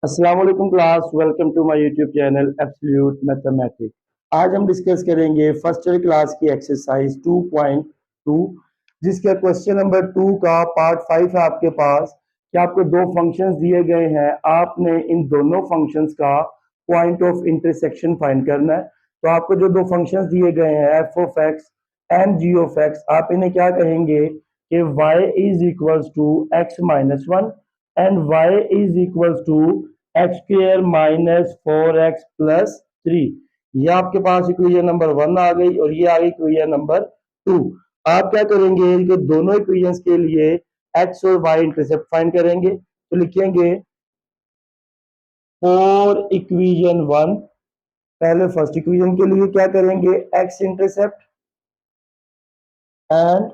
अस्सलाम वालेकुम class, welcome to my YouTube channel absolute mathematics. आज हम डिस्कस करेंगे फर्स्ट ईयर क्लास की एक्सरसाइज 2.2, जिसका क्वेश्चन नंबर 2 का पार्ट 5 है आपके पास कि आपको दो फंक्शंस दिए गए हैं, आपने इन दोनों फंक्शंस का पॉइंट ऑफ इंटरसेक्शन फाइंड करना है। तो आपको जो दो फंक्शंस दिए गए हैं f of x and g of x, आप इन्हें क्या कहेंगे कि y is equals to x minus one and y is equals to x square minus four x plus three. ये आपके पास इक्वेशन नंबर 1 आ गई और ये आ गई इक्वेशन नंबर 2। आप क्या करेंगे कि दोनों इक्वेशंस के लिए एक्स और वाई इंटरसेप्ट फाइंड करेंगे। तो लिखेंगे फॉर इक्वेशन 1, पहले फर्स्ट इक्वेशन के लिए क्या करेंगे x intercept and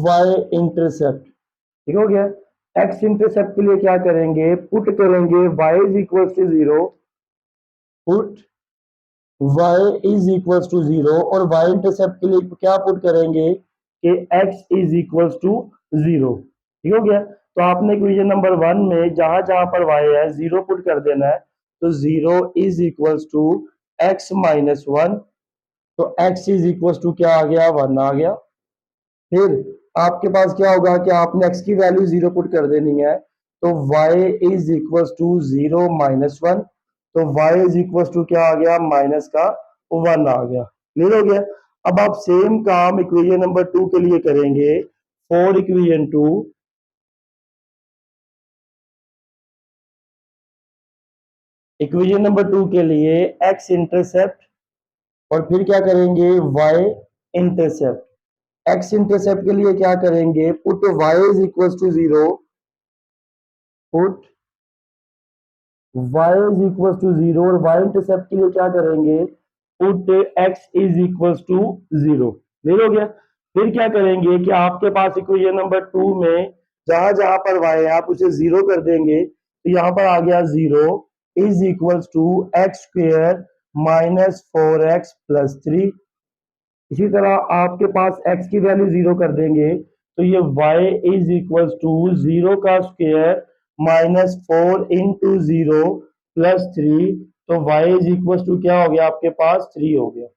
y intercept. ठीक हो गया। एक्स इंटरसेप्ट के लिए क्या करेंगे, पुट करेंगे y is equal to zero, put y is equal to zero, और y इंटरसेप्ट के लिए क्या पुट करेंगे कि x is equal to zero. ठीक हो गया। तो आपने इक्वेशन नंबर 1 में जहां जहां पर y है जीरो पुट कर देना है। तो zero is equal to x minus one, तो x इज इक्वल टू क्या आ गया, 1 आ गया। फिर आपके पास क्या होगा कि आपने x की वैल्यू जीरो पुट कर देनी है। तो y is equal to zero minus one, तो y इज इक्वल टू क्या आ गया, माइनस का 1 आ गया। क्लियर हो गया। अब आप सेम काम इक्वेशन नंबर 2 के लिए करेंगे। फॉर इक्वेशन 2, इक्वेशन नंबर 2 के लिए x इंटरसेप्ट और फिर क्या करेंगे y इंटरसेप्ट। x इंटरसेप्ट के लिए क्या करेंगे, put y is equal to zero, put y is equal to zero, और y इंटरसेप्ट के लिए क्या करेंगे, put x is equal to zero. Clear हो गया। फिर क्या करेंगे कि आपके पास इक्वेशन नंबर 2 में जहां जहां पर y है आप उसे जीरो कर देंगे। तो यहां पर आ गया zero is equal to x square minus four x plus three. इसी तरह आपके पास x की वैल्यू जीरो कर देंगे तो ये y is equal to zero का square minus four into zero plus three. तो y इज इक्वल टू क्या हो गया आपके पास, थ्री हो गया।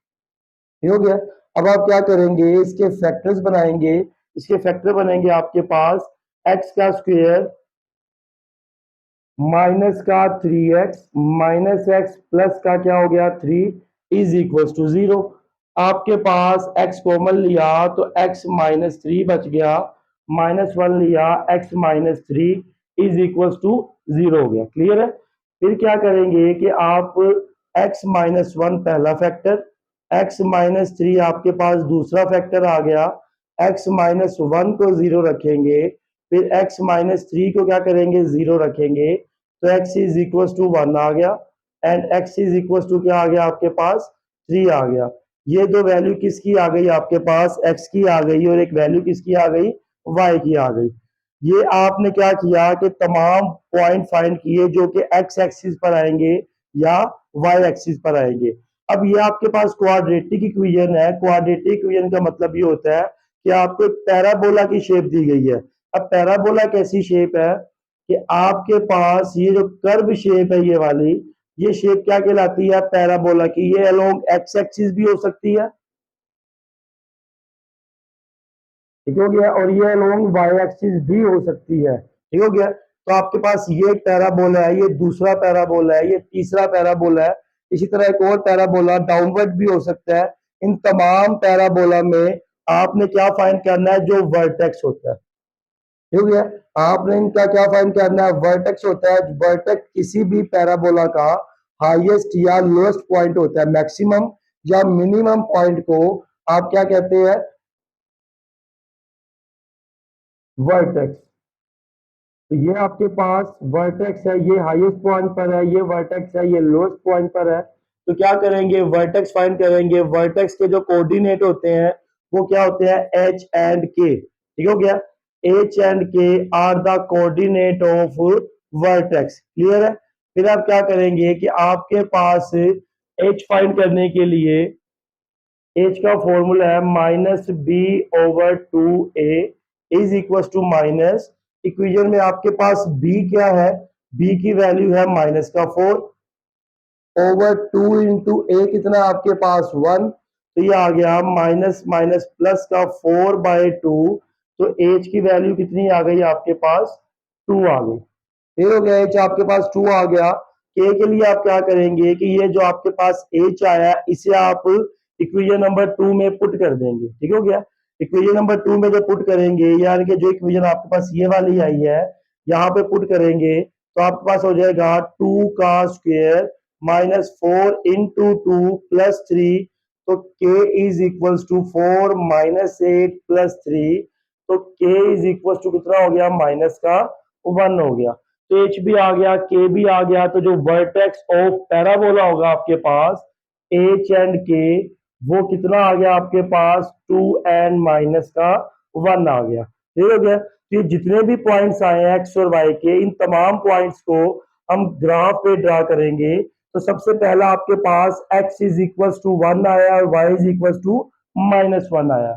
ये हो गया। अब आप क्या करेंगे, इसके फैक्टर्स बनाएंगे। इसके फैक्टर बनेंगे आपके पास x का स्क्वायर माइनस का three x minus x plus का क्या हो गया three is equal to zero. आपके पास x कॉमन लिया तो x माइनस थ्री बच गया, माइनस वन लिया x minus three is equal to zero हो गया। क्लियर है। फिर क्या करेंगे कि आप x माइनस वन पहला फैक्टर, x माइनस थ्री आपके पास दूसरा फैक्टर आ गया, x माइनस वन को जीरो रखेंगे, फिर x माइनस थ्री को क्या करेंगे, जीरो रखेंगे। तो x is equal to one आ गया and x is equal to क्या आ गया आपके पास, थ्री आ गया। ये दो वैल्यू किसकी आ गई आपके पास, x की आ गई और एक वैल्यू किसकी आ गई, y की आ गई। ये आपने क्या किया कि तमाम पॉइंट फाइंड किए जो कि x एक्सिस पर आएंगे या y एक्सिस पर आएंगे। अब ये आपके पास क्वाड्रेटिक इक्वेशन है। क्वाड्रेटिक इक्वेशन का मतलब ये होता है कि आपको एक पैराबोला की शेप दी गई है। अब पैराबोला कैसी शेप है कि आपके पास ये जो कर्व शेप है ये वाली, ये शेप क्या कहलाती है, पैराबोला की। ये अलोंग एक्स एक्सिस भी हो सकती है, ठीक हो गया, और ये अलोंग वाई एक्सिस भी हो सकती है, ठीक हो गया। तो आपके पास ये एक पैराबोला है, ये दूसरा पैराबोला है, ये तीसरा पैराबोला है। इसी तरह एक और पैराबोला डाउनवर्ड भी हो सकता है। इन तमाम पैराबोला में आपने क्या फाइंड करना है, जो वर्टेक्स होता है, ठीक हो गया। आपने इनका क्या फाइंड करना है, वर्टेक्स होता है। वर्टेक्स किसी भी पैराबोला का हाईएस्ट या लोएस्ट पॉइंट होता है। मैक्सिमम या मिनिमम पॉइंट को आप क्या कहते हैं, वर्टेक्स। तो ये आपके पास वर्टेक्स है, ये हाईएस्ट पॉइंट पर है, ये वर्टेक्स है, ये लोएस्ट पॉइंट पर है। तो क्या करेंगे, वर्टेक्स फाइंड करेंगे। वर्टेक्स के जो कोऑर्डिनेट होते हैं वो क्या होते हैं, एच एंड के, ठीक हो गया। H and k are the coordinate of vertex. Clear है। फिर आप क्या करेंगे कि आपके पास एच फाइंड करने के लिए एच का फॉर्मूला है minus b over two a is equal to minus, equation में आपके पास b क्या है, बी की वैल्यू है माइनस का 4 ओवर 2 इंटू ए कितना आपके पास 1, तो ये आ गया माइनस माइनस प्लस का 4/2, तो एच की वैल्यू कितनी आ गई आपके पास 2 आ गई। ये हो गया एच आपके पास 2 आ गया। के के लिए आप क्या करेंगे कि ये जो आपके पास एच आया इसे आप इक्वेशन नंबर 2 में पुट कर देंगे। ठीक हो गया। इक्वेशन नंबर 2 में जो पुट करेंगे यानी कि जो इक्वेशन आपके पास ये वाली आई है यहाँ पे पुट करेंगे तो आपके पास हो जाएगा 2 का स्क्वायर माइनस 4 इंटू 2 प्लस 3, तो k is equals to 4 minus 8 plus 3, तो k इज इक्वल्स टू कितना हो गया माइनस का 1 हो गया। तो एच भी आ गया, के भी आ गया, तो जो वर्टेक्स ऑफ पैराबोला होगा आपके पास एच एंड के वो कितना आ गया आपके पास 2 एंड माइनस का 1 आ गया। ठीक हो गया। तो ये जितने भी पॉइंट्स आए हैं एक्स और वाई के इन तमाम पॉइंट्स को हम ग्राफ पे ड्रा करेंगे। तो सबसे पहला आपके पास x इज इक्वल टू 1 आया और y इज इक्वल टू -1 आया।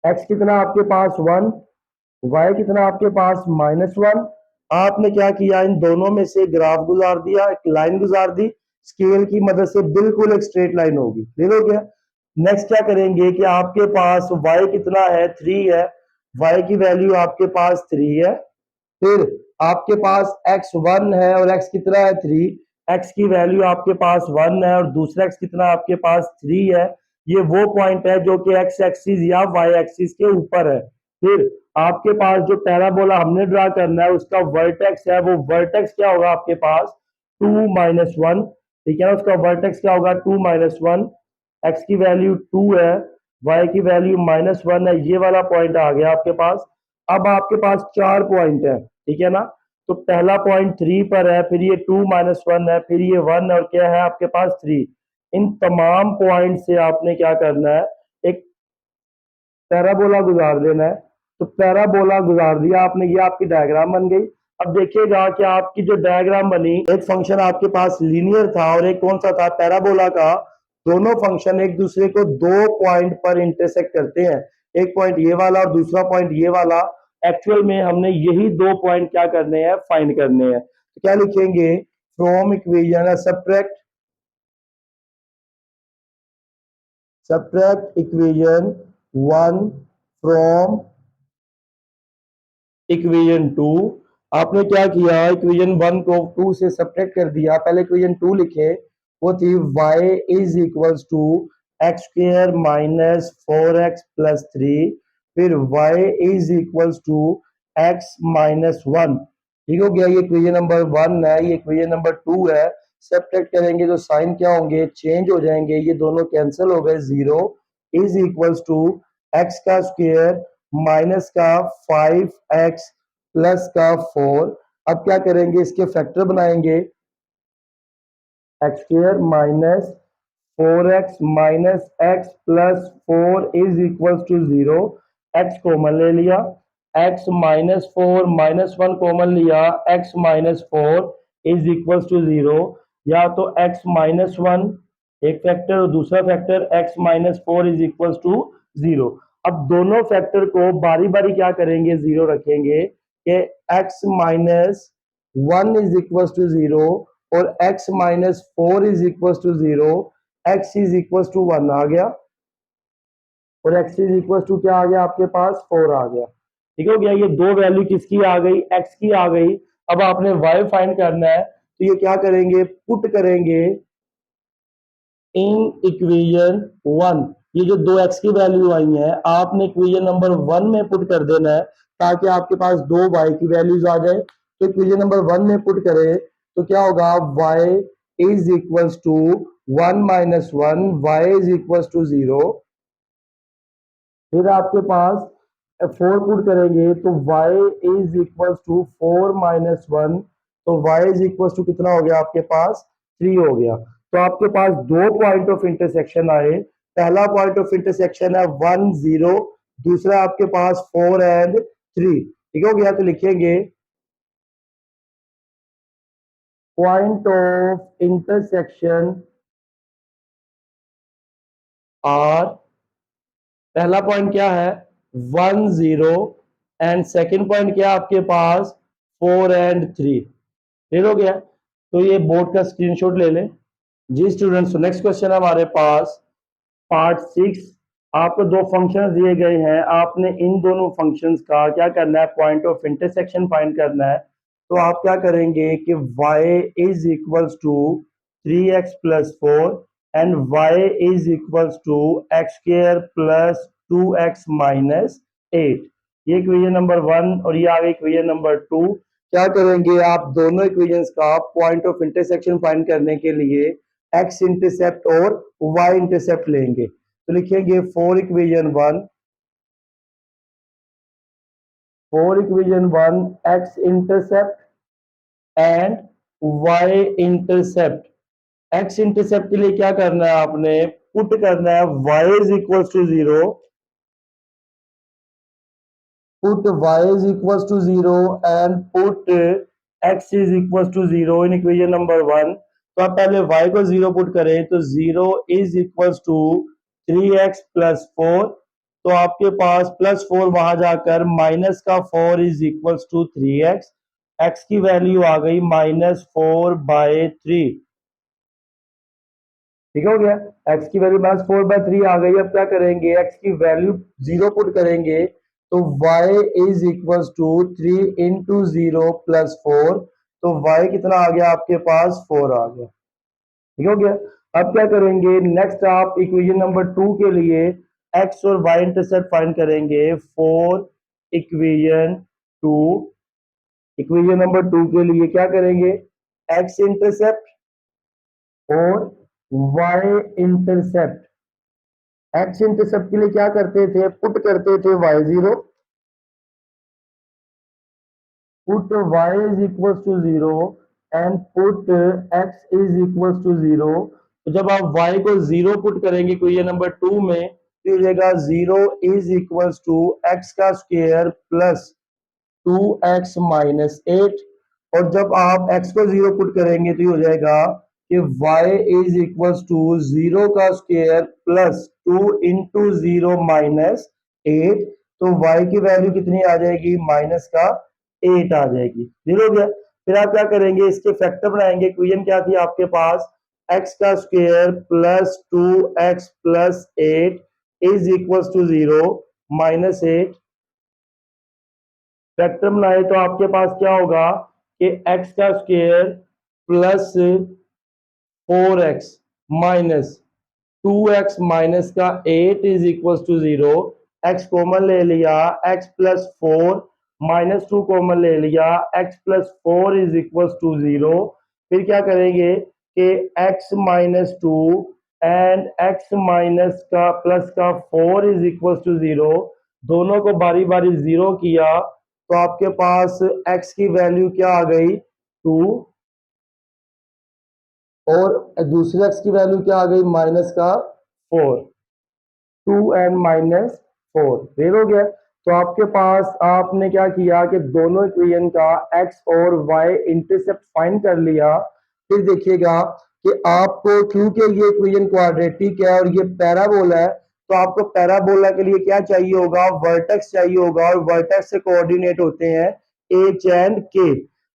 x कितना आपके पास 1, y कितना आपके पास -1। आपने क्या किया इन दोनों में से ग्राफ गुजार दिया, एक लाइन गुजार दी, स्केल की मदद से बिल्कुल एक स्ट्रेट लाइन होगी। क्लियर हो गया। नेक्स्ट क्या करेंगे कि आपके पास y कितना है 3 है, y की वैल्यू आपके पास 3 है, फिर आपके पास x1 है और x कितना है 3, x की वैल्यू आपके पास 1 है और दूसरा x कितना आपके पास 3 है। ये वो पॉइंट है जो कि x एक्सिस या y एक्सिस के ऊपर है। फिर आपके पास जो पैराबोला हमने ड्रा करना है उसका वर्टेक्स है, वो वर्टेक्स क्या होगा आपके पास 2-1। ठीक है ना, उसका वर्टेक्स क्या होगा 2-1। x की वैल्यू 2 है, y की वैल्यू -1 है, ये वाला पॉइंट आ गया आपके पास। अब आपके पास 4 पॉइंट है। ठीक है ना, तो पहला पॉइंट 3 पर है, फिर ये 2-1 है, फिर ये 1 और क्या है आपके पास 3। इन तमाम पॉइंट से आपने क्या करना है एक पैराबोला गुजार देना है। तो पैराबोला गुजार दिया आपने, ये आपकी डायग्राम बन गई। अब देखिएगा कि आपकी जो डायग्राम बनी, एक फंक्शन आपके पास लीनियर था और एक कौन सा था पैराबोला का। दोनों फंक्शन एक दूसरे को 2 पॉइंट पर इंटरसेक्ट करते हैं, एक पॉइंट ये वाला और दूसरा पॉइंट ये वाला। एक्चुअल में हमने यही 2 पॉइंट क्या करने हैं फाइंड करने हैं। तो क्या लिखेंगे from equation subtract equation 1 from equation 2। आपने क्या किया इक्वेशन 1 को 2 से सब्ट्रैक्ट कर दिया। पहले इक्वेशन 2 लिखे, वो थी y is equals to x square minus 4x plus 3, फिर y is equals to x minus 1। ठीक हो गया, ये इक्वेशन नंबर 1 है, ये इक्वेशन नंबर 2 है। सब्ट्रैक्ट करेंगे तो साइन क्या होंगे चेंज हो जाएंगे, ये दोनों कैंसिल हो गए। 0 इज इक्वल्स टू x का स्क्वायर माइनस का 5x प्लस का 4। अब क्या करेंगे इसके फैक्टर बनाएंगे, x square minus 4x minus x plus 4 is equal to 0। X common ले लिया, x माइनस 4 -1 कॉमन लिया, x minus 4 is equal to 0। या तो x माइनस 1 एक फैक्टर और दूसरा factor x minus 4 is equal to 0। अब दोनों फैक्टर को बारी बारी क्या करेंगे 0 रखेंगे कि x minus 1 is equal to 0 और x minus 4 is equal to 0, x is equal to 1 आ गया और x इज इक्वल टू क्या आ गया आपके पास 4 आ गया। ठीक हो गया, ये दो वैल्यू किसकी आ गई x की आ गई। अब आपने y फाइंड करना है, तो ये क्या करेंगे पुट करेंगे इन इक्वेशन 1। ये जो दो x की वैल्यू आई है आपने इक्वेशन नंबर 1 में पुट कर देना है ताकि आपके पास दो y की वैल्यूज आ जाए। तो इक्वेशन नंबर 1 में पुट करें तो क्या होगा y is equal to 1 minus 1, y is equal to 0। फिर आपके पास 4 पुट करेंगे तो y is equal to 4 minus 1, तो y इज इक्वल टू कितना हो गया आपके पास 3 हो गया। तो आपके पास दो पॉइंट ऑफ इंटरसेक्शन आए। पहला पॉइंट ऑफ इंटरसेक्शन है 1 0, दूसरा आपके पास 4 एंड 3। ठीक हो गया, तो लिखेंगे पॉइंट ऑफ इंटरसेक्शन आर, पहला पॉइंट क्या है 1 0 एंड सेकंड पॉइंट क्या आपके पास 4 एंड 3। क्लियर हो गया? तो ये बोर्ड का स्क्रीनशॉट ले लें जी स्टूडेंट्स। नेक्स्ट क्वेश्चन हमारे पास पार्ट 6। आपको दो फंक्शंस दिए गए हैं, आपने इन दोनों फंक्शंस का क्या करना है, पॉइंट ऑफ इंटरसेक्शन फाइंड करना है। तो आप क्या करेंगे कि y is equals to 3x plus 4 and y is equals to x square plus 2x minus 8। ये इक्वेशन नंबर 1 और ये आ गई इक्वेशन नंबर 2। क्या करेंगे, आप दोनों इक्वेशंस का पॉइंट ऑफ इंटरसेक्शन फाइंड करने के लिए x इंटरसेप्ट और y इंटरसेप्ट लेंगे। तो लिखेंगे 4 equation 1 x intercept and y intercept. x intercept के लिए क्या करना है, आपने पुट करना है y is equal to 0, put y is equals to 0 and put x is equals to 0 in equation number 1। तो आप पहले y को 0 पुट करें तो 0 is equals to 3x plus 4। तो आपके पास प्लस 4 वहां जाकर माइनस का 4 is equals to 3x। x की वैल्यू आ गई -4/3। ठीक हो गया, x की वैल्यू -4/3 आ गई। अब क्या करेंगे, x की वैल्यू 0 पुट करेंगे तो y is equal to 3 into 0 plus 4। तो y कितना आ गया आपके पास, 4 आ गया। ठीक हो गया। अब क्या करेंगे, नेक्स्ट आप इक्वेशन नंबर 2 के लिए x और y इंटरसेप्ट फाइंड करेंगे। 4 इक्वेशन 2, इक्वेशन नंबर 2 के लिए क्या करेंगे, x इंटरसेप्ट और y इंटरसेप्ट। x इंटरसेप्ट के लिए क्या करते थे, पुट करते थे y0, put y is equal to 0 and put x is equal to 0। तो जब आप y को 0 पुट करेंगे क्वेश्चन नंबर 2 में तो हो जाएगा 0 इज इक्वल टू x का स्क्वायर प्लस 2x माइनस 8। और जब आप x को 0 पुट करेंगे तो ये हो जाएगा कि y इज इक्वल टू 0 का स्क्वायर प्लस 2 इंटू 0 माइनस 8। तो y की वैल्यू कितनी आ जाएगी, माइनस का 8 आ जाएगी। क्लियर हो गया। फिर आप क्या करेंगे, इसके फैक्टर बनाएंगे। इक्वेशन क्या थी आपके पास, x का square plus 2x plus 8 is equal to 0 minus 8। Factor बनाए तो आपके पास क्या होगा कि x का square plus 4x minus 2x minus का 8 is equal to 0। x common ले लिया, x प्लस 4 माइनस 2 कॉमन ले लिया, x plus 4 is equal to 0। फिर क्या करेंगे कि x minus 2 and x minus का प्लस का 4 इज इक्वल टू 0। दोनों को बारी बारी 0 किया तो आपके पास x की वैल्यू क्या आ गई, 2, और दूसरे x की वैल्यू क्या आ गई, माइनस का 4। 2 एंड माइनस 4 क्लियर हो गया। तो आपके पास आपने क्या किया कि दोनों इक्वेशन का x और y इंटरसेप्ट फाइंड कर लिया। फिर देखिएगा कि आपको क्योंकि ये इक्वेशन क्वाड्रेटिक है और ये पैराबोला है तो आपको पैराबोला के लिए क्या चाहिए होगा, वर्टेक्स चाहिए होगा, और वर्टेक्स से कोऑर्डिनेट होते हैं h एंड k।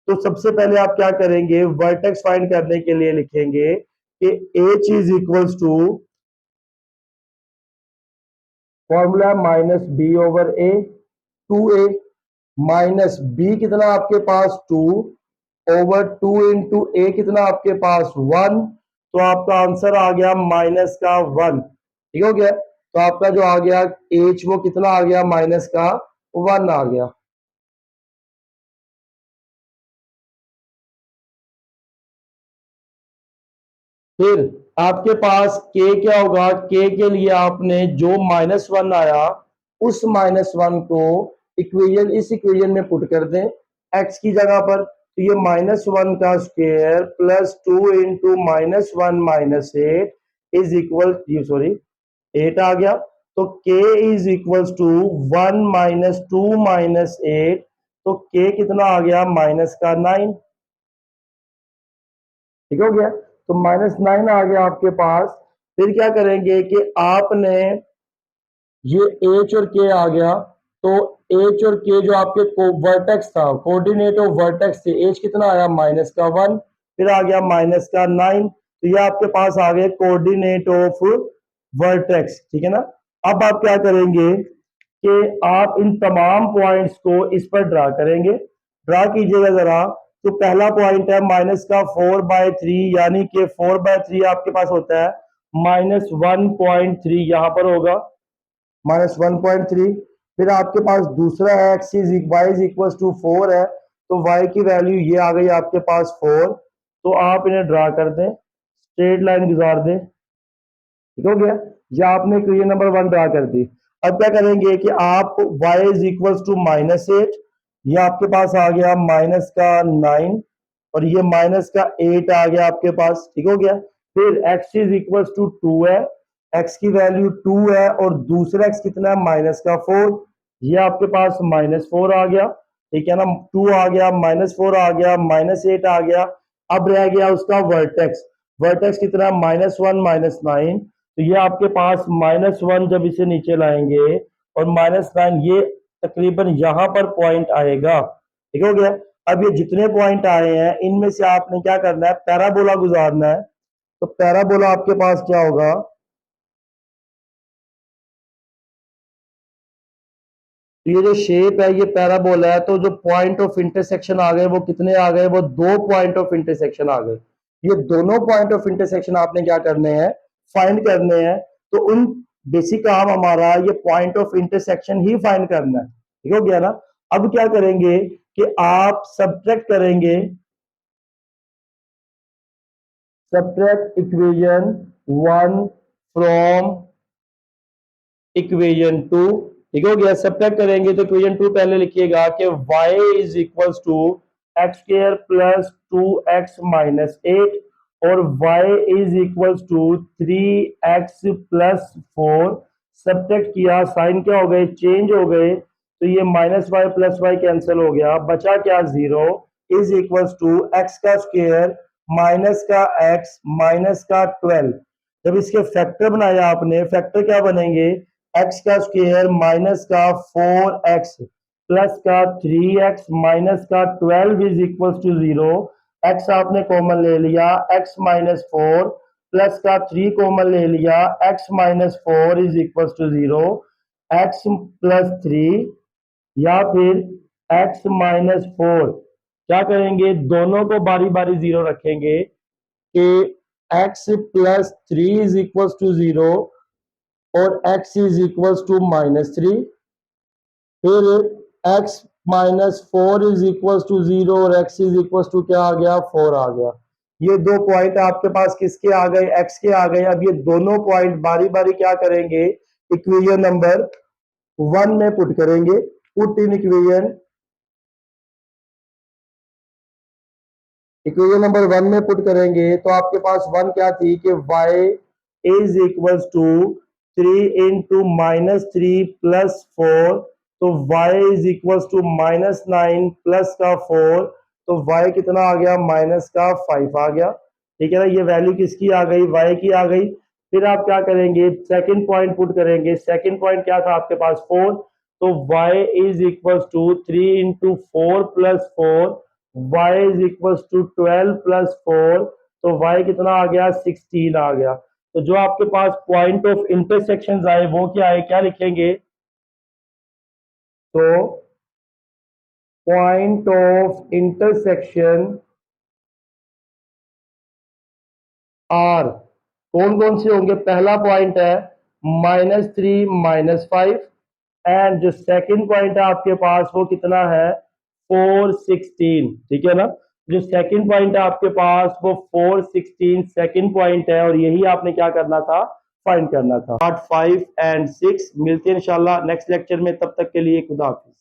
तो सबसे पहले आप क्या करेंगे, वर्टेक्स फाइंड करने के लिए लिखेंगे कि h is equals to formula -b/a, 2a minus b कितना आपके पास 2 ओवर 2 इंटू a कितना आपके पास 1। तो आपका आंसर आ गया माइनस का 1। ठीक हो गया। तो आपका जो आ गया h वो कितना आ गया, माइनस का 1 आ गया। फिर आपके पास k क्या होगा, k के लिए आपने जो -1 आया उस -1 को इक्वेशन इस इक्वेशन में पुट कर दें x की जगह पर। तो ये -1 का square plus 2 into -1 minus 8 is equal, sorry 8 आ गया। तो k is equal to 1 minus 2 minus 8। तो k कितना आ गया, माइनस का 9। ठीक हो गया। तो -9 आ गया आपके पास। फिर क्या करेंगे कि आपने ये h और k आ गया तो एच और के जो आपके वर्टेक्स था, कोऑर्डिनेट ऑफ वर्टेक्स थे, एच कितना आया -1, फिर आ गया -9, तो ये आपके पास आ गए कोऑर्डिनेट ऑफ वर्टेक्स, ठीक है ना। अब आप क्या करेंगे कि आप इन तमाम पॉइंट्स को इस पर ड्रा करेंगे। ड्रा कीजिएगा जरा। तो पहला पॉइंट है -4/3, यानी कि 4/3 आपके पास होता है -1.3, यहां पर होगा -1.3। फिर आपके पास दूसरा है y=4 है, तो y की वैल्यू ये आ गई आपके पास 4। तो आप इन्हें ड्रा कर दें, स्ट्रेट लाइन गुजार दें, ठीक हो गया। या आपने क्वेश्चन नंबर 1 ड्रा कर दी। अब क्या करेंगे कि आप y=-8, ये आपके पास आ गया -9 और ये -8 आ गया आपके पास, ठीक हो गया। फिर x=2 है, x की वैल्यू 2 है और दूसरा x कितना है -4, ये आपके पास -4 आ गया, ठीक है ना। 2 आ गया, -4 आ गया, -8 आ गया। अब रह गया उसका वर्टेक्स, वर्टेक्स कितना है -1 -9, तो ये आपके पास -1 जब इसे नीचे लाएंगे और -9 ये तकरीबन यहां पर पॉइंट आएगा, ठीक हो गया। अब ये जितने पॉइंट आए हैं इनमें से आपने क्या करना है, पैराबोला गुजारना है। तो पैराबोला आपके पास क्या होगा, तो ये जो शेप है ये पैराबोला है, तो जो पॉइंट ऑफ इंटरसेक्शन आ गए वो कितने आ गए, वो 2 पॉइंट ऑफ इंटरसेक्शन आ गए। ये दोनों पॉइंट ऑफ इंटरसेक्शन आपने क्या करने हैं, फाइंड करने हैं। तो उन बेसिक काम हमारा ये point of intersection he find करना है, ठीक हो गया ना। अब क्या करेंगे कि आप सब्ट्रैक्ट करेंगे, सब्ट्रैक्ट इक्वेशन 1 फ्रॉम इक्वेशन 2, ठीक हो गया। सब्ट्रैक्ट करेंगे तो इक्वेशन 2 पहले लिखिएगा कि y=x² प्लस 2x माइनस 8 और y=3x प्लस 4। सब्ट्रैक्ट किया, साइन क्या हो गए, चेंज हो गए, तो ये -y प्लस y कैंसिल हो गया, बचा क्या 0, इज x का स्क्वायर माइनस का x माइनस का 12। जब इसके फैक्टर बनाया आपने, फैक्टर क्या बनेंगे, x का स्क्वायर माइनस का 4x प्लस का 3x माइनस का 12 = 0। x आपने कॉमन ले लिया, x -4 प्लस का 3 कॉमन ले लिया, x -4 = 0। x प्लस 3 या फिर x -4, क्या करेंगे, दोनों को बारी बारी 0 रखेंगे कि x प्लस 3 = 0 और x -3, फिर x -4 = 0 और x क्या आ गया, 4 आ गया। ये दो पॉइंट आपके पास किसके आ गए, x के आ गए। अब ये दोनों पॉइंट बारी बारी क्या करेंगे, इक्वेशन नंबर 1 में पुट करेंगे, पुट इन इक्वेशन नंबर 1 में पुट करेंगे तो आपके पास 1 क्या थी कि y=3 × -3 + 4, तो y=-9 प्लस का 4, तो y कितना आ गया, -5 आ गया, ठीक है ना। ये वैल्यू किसकी आ गई, y की आ गई। फिर आप क्या करेंगे, सेकंड पॉइंट पुट करेंगे। सेकंड पॉइंट क्या था आपके पास, 4, तो y=3 × 4 + 4, y=12 + 4, तो y कितना आ गया, 16 आ गया। तो जो आपके पास पॉइंट ऑफ इंटरसेक्शन आए वो क्या है, क्या लिखेंगे, तो पॉइंट ऑफ इंटरसेक्शन आर कौन कौन से होंगे, पहला पॉइंट है -3 -5, एंड जो सेकंड पॉइंट है आपके पास वो कितना है, 4 16, ठीक है ना। जो सेकंड पॉइंट है आपके पास वो 4 16 सेकंड पॉइंट है और यही आपने क्या करना था, फाइंड करना था। पार्ट 5 एंड 6 मिलते हैं इंशाल्लाह नेक्स्ट लेक्चर में, तब तक के लिए खुदा हाफिज।